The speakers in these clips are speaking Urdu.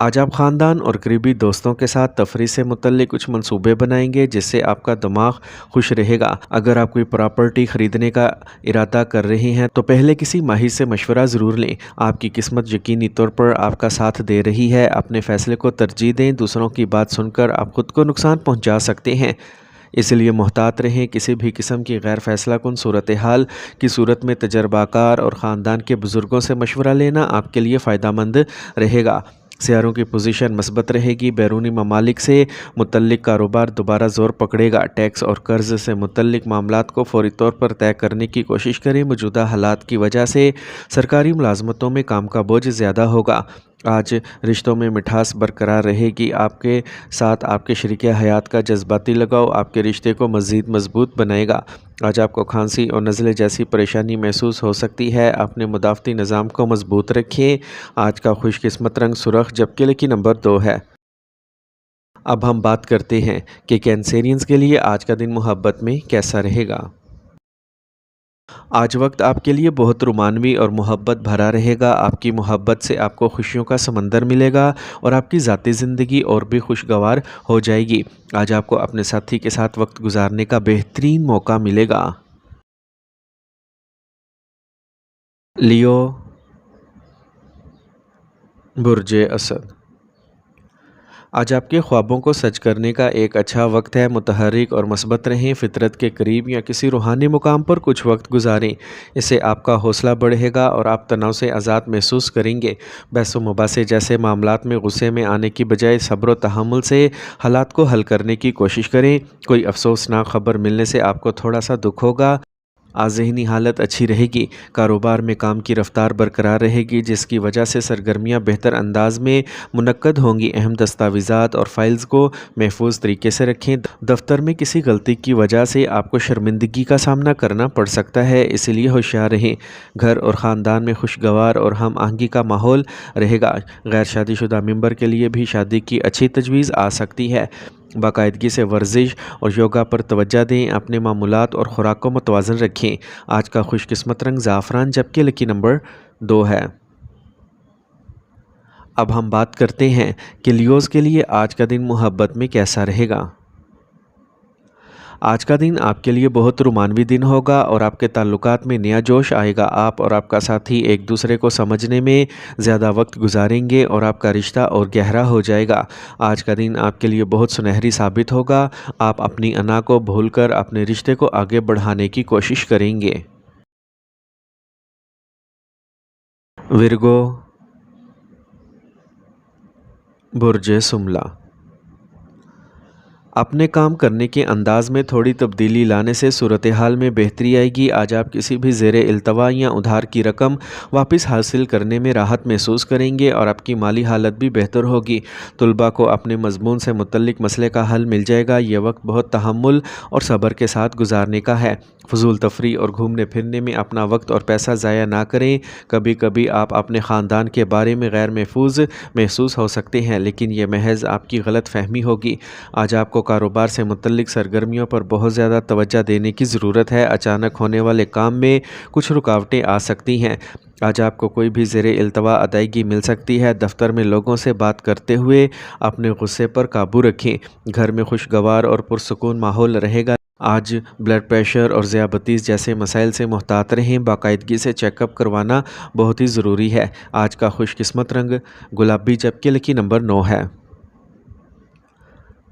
آج آپ خاندان اور قریبی دوستوں کے ساتھ تفریح سے متعلق کچھ منصوبے بنائیں گے جس سے آپ کا دماغ خوش رہے گا۔ اگر آپ کوئی پراپرٹی خریدنے کا ارادہ کر رہے ہیں تو پہلے کسی ماہر سے مشورہ ضرور لیں۔ آپ کی قسمت یقینی طور پر آپ کا ساتھ دے رہی ہے۔ اپنے فیصلے کو ترجیح دیں، دوسروں کی بات سن کر آپ خود کو نقصان پہنچا سکتے ہیں، اس لیے محتاط رہیں۔ کسی بھی قسم کی غیر فیصلہ کن صورتحال کی صورت میں تجربہ کار اور خاندان کے بزرگوں سے مشورہ لینا آپ کے لیے فائدہ مند رہے گا۔ سیاروں کی پوزیشن مثبت رہے گی۔ بیرونی ممالک سے متعلق کاروبار دوبارہ زور پکڑے گا۔ ٹیکس اور قرض سے متعلق معاملات کو فوری طور پر طے کرنے کی کوشش کریں۔ موجودہ حالات کی وجہ سے سرکاری ملازمتوں میں کام کا بوجھ زیادہ ہوگا۔ آج رشتوں میں مٹھاس برقرار رہے گی۔ آپ کے ساتھ آپ کے شریک حیات کا جذباتی لگاؤ آپ کے رشتے کو مزید مضبوط بنائے گا۔ آج آپ کو کھانسی اور نزلے جیسی پریشانی محسوس ہو سکتی ہے۔ اپنے مدافعتی نظام کو مضبوط رکھیں۔ آج کا خوش قسمت رنگ سرخ جبکہ لکی نمبر 2 ہے۔ اب ہم بات کرتے ہیں کہ کینسیرینز کے لیے آج کا دن محبت میں کیسا رہے گا۔ آج وقت آپ کے لیے بہت رومانوی اور محبت بھرا رہے گا۔ آپ کی محبت سے آپ کو خوشیوں کا سمندر ملے گا اور آپ کی ذاتی زندگی اور بھی خوشگوار ہو جائے گی۔ آج آپ کو اپنے ساتھی کے ساتھ وقت گزارنے کا بہترین موقع ملے گا۔ لیو، برج اسد۔ آج آپ کے خوابوں کو سچ کرنے کا ایک اچھا وقت ہے۔ متحرک اور مثبت رہیں۔ فطرت کے قریب یا کسی روحانی مقام پر کچھ وقت گزاریں، اس سے آپ کا حوصلہ بڑھے گا اور آپ تناؤ سے آزاد محسوس کریں گے۔ بحث و مباحثے جیسے معاملات میں غصے میں آنے کی بجائے صبر و تحمل سے حالات کو حل کرنے کی کوشش کریں۔ کوئی افسوسناک خبر ملنے سے آپ کو تھوڑا سا دکھ ہوگا۔ آج ذہنی حالت اچھی رہے گی۔ کاروبار میں کام کی رفتار برقرار رہے گی جس کی وجہ سے سرگرمیاں بہتر انداز میں منعقد ہوں گی۔ اہم دستاویزات اور فائلز کو محفوظ طریقے سے رکھیں۔ دفتر میں کسی غلطی کی وجہ سے آپ کو شرمندگی کا سامنا کرنا پڑ سکتا ہے، اس لیے ہوشیار رہیں۔ گھر اور خاندان میں خوشگوار اور ہم آہنگی کا ماحول رہے گا۔ غیر شادی شدہ ممبر کے لیے بھی شادی کی اچھی تجویز آ سکتی ہے۔ باقاعدگی سے ورزش اور یوگا پر توجہ دیں۔ اپنے معمولات اور خوراک کو متوازن رکھیں۔ آج کا خوش قسمت رنگ زعفران جبکہ لکی نمبر 2 ہے۔ اب ہم بات کرتے ہیں کہ لیوز کے لیے آج کا دن محبت میں کیسا رہے گا۔ آج کا دن آپ کے لیے بہت رومانوی دن ہوگا اور آپ کے تعلقات میں نیا جوش آئے گا۔ آپ اور آپ کا ساتھی ایک دوسرے کو سمجھنے میں زیادہ وقت گزاریں گے اور آپ کا رشتہ اور گہرا ہو جائے گا۔ آج کا دن آپ کے لیے بہت سنہری ثابت ہوگا۔ آپ اپنی انا کو بھول کر اپنے رشتے کو آگے بڑھانے کی کوشش کریں گے۔ ورگو، برج سملہ۔ اپنے کام کرنے کے انداز میں تھوڑی تبدیلی لانے سے صورتحال میں بہتری آئے گی۔ آج آپ کسی بھی زیر التوا یا ادھار کی رقم واپس حاصل کرنے میں راحت محسوس کریں گے اور آپ کی مالی حالت بھی بہتر ہوگی۔ طلباء کو اپنے مضمون سے متعلق مسئلے کا حل مل جائے گا۔ یہ وقت بہت تحمل اور صبر کے ساتھ گزارنے کا ہے۔ فضول تفریح اور گھومنے پھرنے میں اپنا وقت اور پیسہ ضائع نہ کریں۔ کبھی کبھی آپ اپنے خاندان کے بارے میں غیر محفوظ محسوس ہو سکتے ہیں، لیکن یہ محض آپ کی غلط فہمی ہوگی۔ آج آپ کو کاروبار سے متعلق سرگرمیوں پر بہت زیادہ توجہ دینے کی ضرورت ہے۔ اچانک ہونے والے کام میں کچھ رکاوٹیں آ سکتی ہیں۔ آج آپ کو کوئی بھی زیر التوا ادائیگی مل سکتی ہے۔ دفتر میں لوگوں سے بات کرتے ہوئے اپنے غصے پر قابو رکھیں۔ گھر میں خوشگوار اور پرسکون ماحول رہے گا۔ آج بلڈ پریشر اور ذیابیطس جیسے مسائل سے محتاط رہیں۔ باقاعدگی سے چیک اپ کروانا بہت ہی ضروری ہے۔ آج کا خوش قسمت رنگ گلابی جبکہ لکی نمبر 9 ہے۔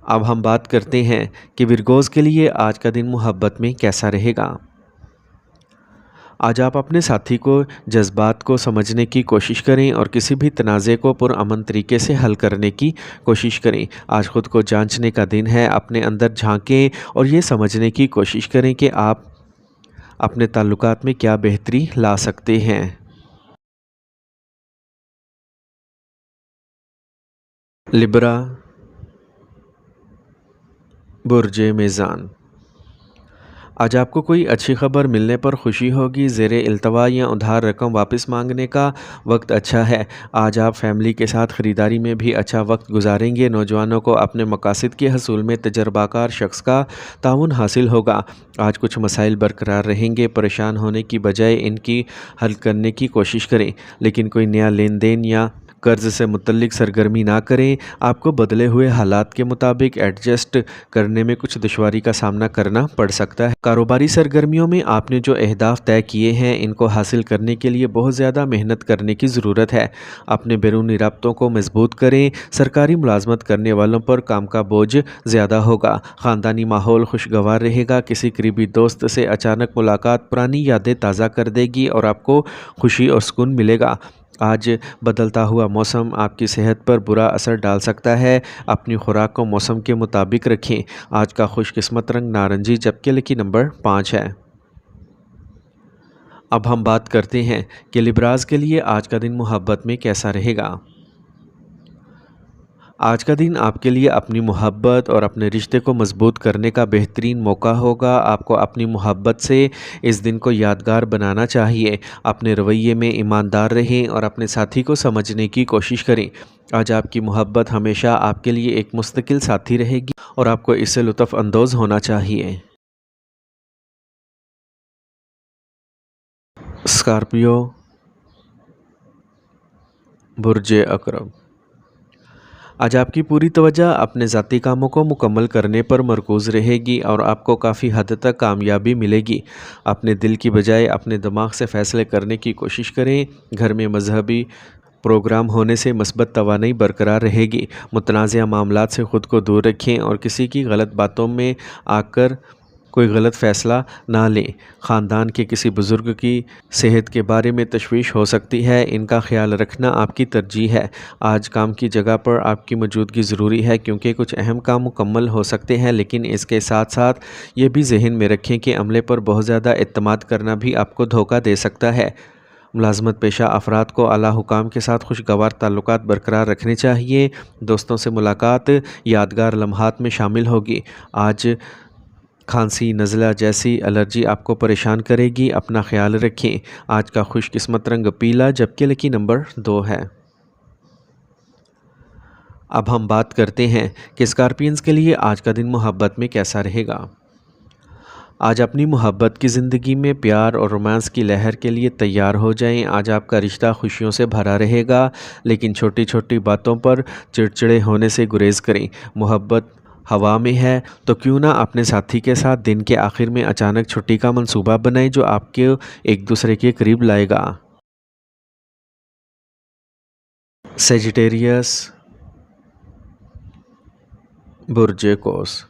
اب ہم بات کرتے ہیں کہ ورگوز کے لیے آج کا دن محبت میں کیسا رہے گا۔ آج آپ اپنے ساتھی کو جذبات کو سمجھنے کی کوشش کریں اور کسی بھی تنازع کو پرامن طریقے سے حل کرنے کی کوشش کریں۔ آج خود کو جانچنے کا دن ہے۔ اپنے اندر جھانکیں اور یہ سمجھنے کی کوشش کریں کہ آپ اپنے تعلقات میں کیا بہتری لا سکتے ہیں۔ لبرا، برج میزان۔ آج آپ کو کوئی اچھی خبر ملنے پر خوشی ہوگی۔ زیر التوا یا ادھار رقم واپس مانگنے کا وقت اچھا ہے۔ آج آپ فیملی کے ساتھ خریداری میں بھی اچھا وقت گزاریں گے۔ نوجوانوں کو اپنے مقاصد کے حصول میں تجربہ کار شخص کا تعاون حاصل ہوگا۔ آج کچھ مسائل برقرار رہیں گے۔ پریشان ہونے کی بجائے ان کی حل کرنے کی کوشش کریں، لیکن کوئی نیا لین دین یا قرض سے متعلق سرگرمی نہ کریں، آپ کو بدلے ہوئے حالات کے مطابق ایڈجسٹ کرنے میں کچھ دشواری کا سامنا کرنا پڑ سکتا ہے۔ کاروباری سرگرمیوں میں آپ نے جو اہداف طے کیے ہیں ان کو حاصل کرنے کے لیے بہت زیادہ محنت کرنے کی ضرورت ہے۔ اپنے بیرونی رابطوں کو مضبوط کریں، سرکاری ملازمت کرنے والوں پر کام کا بوجھ زیادہ ہوگا، خاندانی ماحول خوشگوار رہے گا، کسی قریبی دوست سے اچانک ملاقات پرانی یادیں تازہ کر دے گی اور آپ کو خوشی اور سکون ملے گا۔ آج بدلتا ہوا موسم آپ کی صحت پر برا اثر ڈال سکتا ہے، اپنی خوراک کو موسم کے مطابق رکھیں۔ آج کا خوش قسمت رنگ نارنجی جبکہ لکی نمبر 5 ہے۔ اب ہم بات کرتے ہیں کہ لبراز کے لیے آج کا دن محبت میں کیسا رہے گا۔ آج کا دن آپ کے لیے اپنی محبت اور اپنے رشتے کو مضبوط کرنے کا بہترین موقع ہوگا۔ آپ کو اپنی محبت سے اس دن کو یادگار بنانا چاہیے۔ اپنے رویے میں ایماندار رہیں اور اپنے ساتھی کو سمجھنے کی کوشش کریں۔ آج آپ کی محبت ہمیشہ آپ کے لیے ایک مستقل ساتھی رہے گی اور آپ کو اس سے لطف اندوز ہونا چاہیے۔ اسکارپیو، برج عقرب، آج آپ کی پوری توجہ اپنے ذاتی کاموں کو مکمل کرنے پر مرکوز رہے گی اور آپ کو کافی حد تک کامیابی ملے گی۔ اپنے دل کی بجائے اپنے دماغ سے فیصلے کرنے کی کوشش کریں۔ گھر میں مذہبی پروگرام ہونے سے مثبت توانائی برقرار رہے گی۔ متنازعہ معاملات سے خود کو دور رکھیں اور کسی کی غلط باتوں میں آ کر کوئی غلط فیصلہ نہ لیں۔ خاندان کے کسی بزرگ کی صحت کے بارے میں تشویش ہو سکتی ہے، ان کا خیال رکھنا آپ کی ترجیح ہے۔ آج کام کی جگہ پر آپ کی موجودگی ضروری ہے کیونکہ کچھ اہم کام مکمل ہو سکتے ہیں، لیکن اس کے ساتھ ساتھ یہ بھی ذہن میں رکھیں کہ عملے پر بہت زیادہ اعتماد کرنا بھی آپ کو دھوکہ دے سکتا ہے۔ ملازمت پیشہ افراد کو اعلیٰ حکام کے ساتھ خوشگوار تعلقات برقرار رکھنے چاہیے۔ دوستوں سے ملاقات یادگار لمحات میں شامل ہوگی۔ آج کھانسی، نزلہ جیسی الرجی آپ کو پریشان کرے گی، اپنا خیال رکھیں۔ آج کا خوش قسمت رنگ پیلا جبکہ لکی نمبر 2 ہے۔ اب ہم بات کرتے ہیں کہ اسکارپینز کے لیے آج کا دن محبت میں کیسا رہے گا۔ آج اپنی محبت کی زندگی میں پیار اور رومانس کی لہر کے لیے تیار ہو جائیں۔ آج آپ کا رشتہ خوشیوں سے بھرا رہے گا، لیکن چھوٹی چھوٹی باتوں پر چڑچڑے ہونے سے گریز کریں۔ محبت ہوا میں ہے تو کیوں نہ اپنے ساتھی کے ساتھ دن کے آخر میں اچانک چھٹی کا منصوبہ بنائیں جو آپ کو ایک دوسرے کے قریب لائے گا۔ سیجیٹیریس، برج قوس،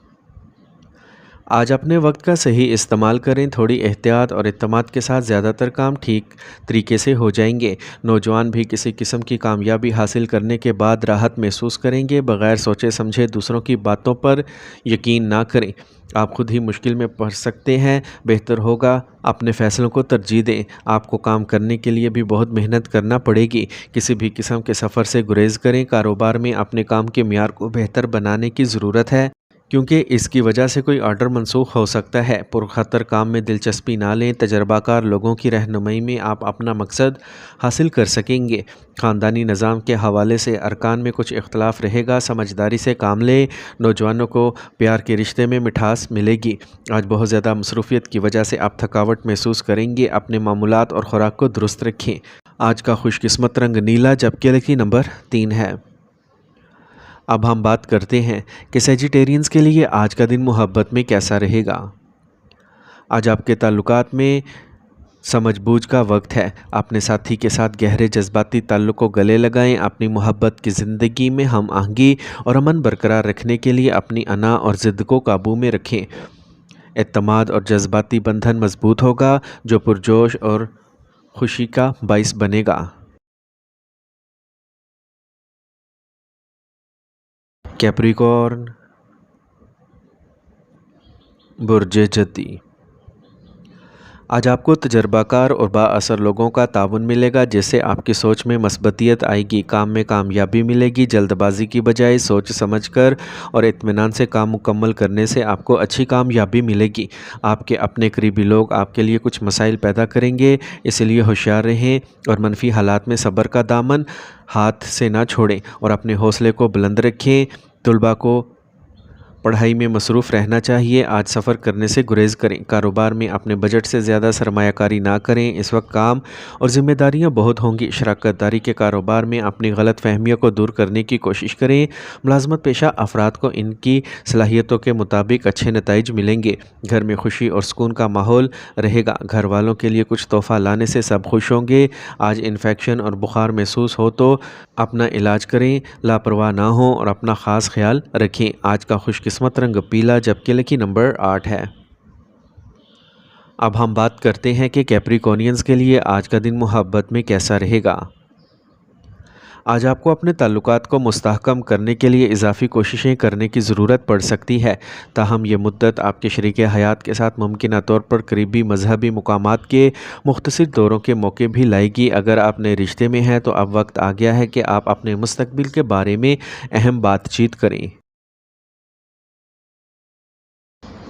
آج اپنے وقت کا صحیح استعمال کریں، تھوڑی احتیاط اور اعتماد کے ساتھ زیادہ تر کام ٹھیک طریقے سے ہو جائیں گے۔ نوجوان بھی کسی قسم کی کامیابی حاصل کرنے کے بعد راحت محسوس کریں گے۔ بغیر سوچے سمجھے دوسروں کی باتوں پر یقین نہ کریں، آپ خود ہی مشکل میں پڑ سکتے ہیں۔ بہتر ہوگا اپنے فیصلوں کو ترجیح دیں۔ آپ کو کام کرنے کے لیے بھی بہت محنت کرنا پڑے گی۔ کسی بھی قسم کے سفر سے گریز کریں۔ کاروبار میں اپنے کام کے معیار کو بہتر بنانے کی ضرورت ہے کیونکہ اس کی وجہ سے کوئی آرڈر منسوخ ہو سکتا ہے۔ پرخطر کام میں دلچسپی نہ لیں، تجربہ کار لوگوں کی رہنمائی میں آپ اپنا مقصد حاصل کر سکیں گے۔ خاندانی نظام کے حوالے سے ارکان میں کچھ اختلاف رہے گا، سمجھداری سے کام لیں۔ نوجوانوں کو پیار کے رشتے میں مٹھاس ملے گی۔ آج بہت زیادہ مصروفیت کی وجہ سے آپ تھکاوٹ محسوس کریں گے، اپنے معمولات اور خوراک کو درست رکھیں۔ آج کا خوش قسمت رنگ نیلا جبکہ لکی نمبر 3 ہے۔ اب ہم بات کرتے ہیں کہ سیجیٹیرینز کے لیے آج کا دن محبت میں کیسا رہے گا۔ آج آپ کے تعلقات میں سمجھ بوجھ کا وقت ہے۔ اپنے ساتھی کے ساتھ گہرے جذباتی تعلق کو گلے لگائیں۔ اپنی محبت کی زندگی میں ہم آہنگی اور امن برقرار رکھنے کے لیے اپنی انا اور ضد کو قابو میں رکھیں۔ اعتماد اور جذباتی بندھن مضبوط ہوگا جو پرجوش اور خوشی کا باعث بنے گا۔ کیپریکارن، برج جدی، آج آپ کو تجربہ کار اور با اثر لوگوں کا تعاون ملے گا جس سے آپ کی سوچ میں مثبتیت آئے گی۔ کام میں کامیابی ملے گی۔ جلد بازی کی بجائے سوچ سمجھ کر اور اطمینان سے کام مکمل کرنے سے آپ کو اچھی کامیابی ملے گی۔ آپ کے اپنے قریبی لوگ آپ کے لیے کچھ مسائل پیدا کریں گے، اس لیے ہوشیار رہیں اور منفی حالات میں صبر کا دامن ہاتھ سے نہ چھوڑیں اور اپنے حوصلے کو بلند رکھیں۔ طلباء کو پڑھائی میں مصروف رہنا چاہیے، آج سفر کرنے سے گریز کریں۔ کاروبار میں اپنے بجٹ سے زیادہ سرمایہ کاری نہ کریں، اس وقت کام اور ذمہ داریاں بہت ہوں گی۔ شراکت داری کے کاروبار میں اپنی غلط فہمیوں کو دور کرنے کی کوشش کریں۔ ملازمت پیشہ افراد کو ان کی صلاحیتوں کے مطابق اچھے نتائج ملیں گے۔ گھر میں خوشی اور سکون کا ماحول رہے گا۔ گھر والوں کے لیے کچھ تحفہ لانے سے سب خوش ہوں گے۔ آج انفیکشن اور بخار محسوس ہو تو اپنا علاج کریں، لاپرواہ نہ ہوں اور اپنا خاص خیال رکھیں۔ آج کا خوش قسمت رنگ پیلا جبکہ لکی نمبر 8 ہے۔ اب ہم بات کرتے ہیں کہ کیپریکونینز کے لیے آج کا دن محبت میں کیسا رہے گا۔ آج آپ کو اپنے تعلقات کو مستحکم کرنے کے لیے اضافی کوششیں کرنے کی ضرورت پڑ سکتی ہے، تاہم یہ مدت آپ کے شریک حیات کے ساتھ ممکنہ طور پر قریبی مذہبی مقامات کے مختصر دوروں کے موقع بھی لائے گی۔ اگر آپ نئے رشتے میں ہیں تو اب وقت آ گیا ہے کہ آپ اپنے مستقبل کے بارے میں اہم بات چیت کریں۔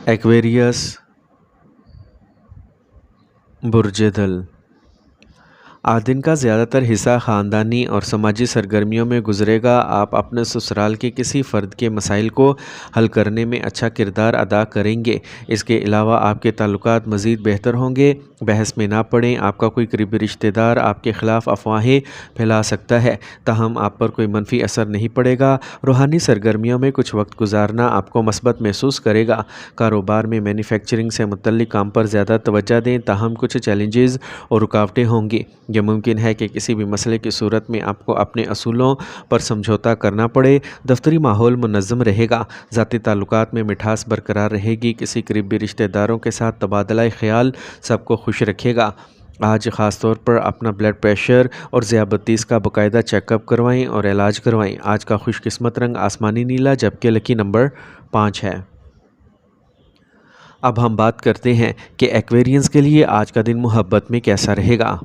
ایکویریس، برج دل۔ آج دن کا زیادہ تر حصہ خاندانی اور سماجی سرگرمیوں میں گزرے گا۔ آپ اپنے سسرال کے کسی فرد کے مسائل کو حل کرنے میں اچھا کردار ادا کریں گے۔ اس کے علاوہ آپ کے تعلقات مزید بہتر ہوں گے۔ بحث میں نہ پڑیں، آپ کا کوئی قریبی رشتہ دار آپ کے خلاف افواہیں پھیلا سکتا ہے، تاہم آپ پر کوئی منفی اثر نہیں پڑے گا۔ روحانی سرگرمیوں میں کچھ وقت گزارنا آپ کو مثبت محسوس کرے گا۔ کاروبار میں مینوفیکچرنگ سے متعلق کام پر زیادہ توجہ دیں، تاہم کچھ چیلنجز اور رکاوٹیں ہوں گی۔ یہ ممکن ہے کہ کسی بھی مسئلے کی صورت میں آپ کو اپنے اصولوں پر سمجھوتا کرنا پڑے۔ دفتری ماحول منظم رہے گا۔ ذاتی تعلقات میں مٹھاس برقرار رہے گی۔ کسی قریبی رشتہ داروں کے ساتھ تبادلہ خیال سب کو خوش رکھے گا۔ آج خاص طور پر اپنا بلڈ پریشر اور ذیابیطس کا باقاعدہ چیک اپ کروائیں اور علاج کروائیں۔ آج کا خوش قسمت رنگ آسمانی نیلا جبکہ لکی نمبر 5 ہے۔ اب ہم بات کرتے ہیں کہ ایکویرینز کے لیے آج کا دن محبت میں کیسا رہے گا۔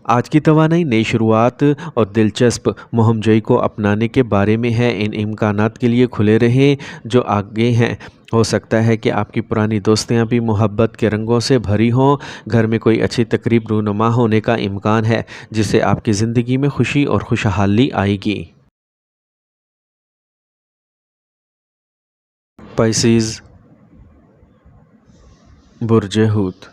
آج کی توانائی نئی شروعات اور دلچسپ مہم جوئی کو اپنانے کے بارے میں ہے۔ ان امکانات کے لیے کھلے رہیں جو آگے ہیں۔ ہو سکتا ہے کہ آپ کی پرانی دوستیاں بھی محبت کے رنگوں سے بھری ہوں۔ گھر میں کوئی اچھی تقریب رونما ہونے کا امکان ہے جس سے آپ کی زندگی میں خوشی اور خوشحالی آئے گی۔ پائسیز، برج حوت۔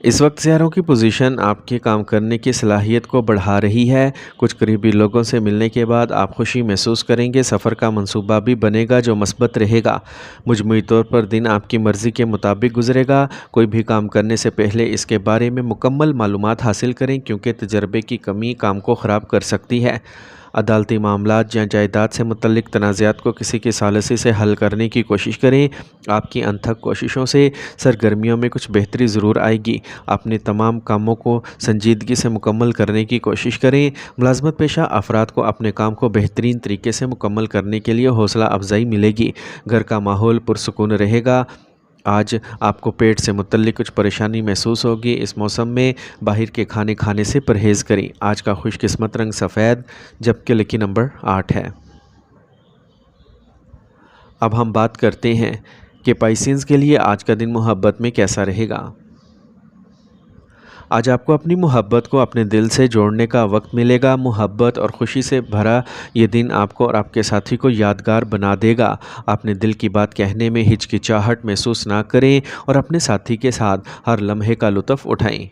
اس وقت ستاروں کی پوزیشن آپ کے کام کرنے کی صلاحیت کو بڑھا رہی ہے۔ کچھ قریبی لوگوں سے ملنے کے بعد آپ خوشی محسوس کریں گے۔ سفر کا منصوبہ بھی بنے گا جو مثبت رہے گا۔ مجموعی طور پر دن آپ کی مرضی کے مطابق گزرے گا۔ کوئی بھی کام کرنے سے پہلے اس کے بارے میں مکمل معلومات حاصل کریں کیونکہ تجربے کی کمی کام کو خراب کر سکتی ہے۔ عدالتی معاملات یا جائیداد سے متعلق تنازعات کو کسی کی ثالثی سے حل کرنے کی کوشش کریں۔ آپ کی انتھک کوششوں سے سرگرمیوں میں کچھ بہتری ضرور آئے گی۔ اپنے تمام کاموں کو سنجیدگی سے مکمل کرنے کی کوشش کریں۔ ملازمت پیشہ افراد کو اپنے کام کو بہترین طریقے سے مکمل کرنے کے لیے حوصلہ افزائی ملے گی۔ گھر کا ماحول پرسکون رہے گا۔ آج آپ کو پیٹ سے متعلق کچھ پریشانی محسوس ہوگی۔ اس موسم میں باہر کے کھانے کھانے سے پرہیز کریں۔ آج کا خوش قسمت رنگ سفید جبکہ لکی نمبر 8 ہے۔ اب ہم بات کرتے ہیں کہ پائسینز کے لیے آج کا دن محبت میں کیسا رہے گا۔ آج آپ کو اپنی محبت کو اپنے دل سے جوڑنے کا وقت ملے گا۔ محبت اور خوشی سے بھرا یہ دن آپ کو اور آپ کے ساتھی کو یادگار بنا دے گا۔ اپنے دل کی بات کہنے میں ہچکچاہٹ محسوس نہ کریں اور اپنے ساتھی کے ساتھ ہر لمحے کا لطف اٹھائیں۔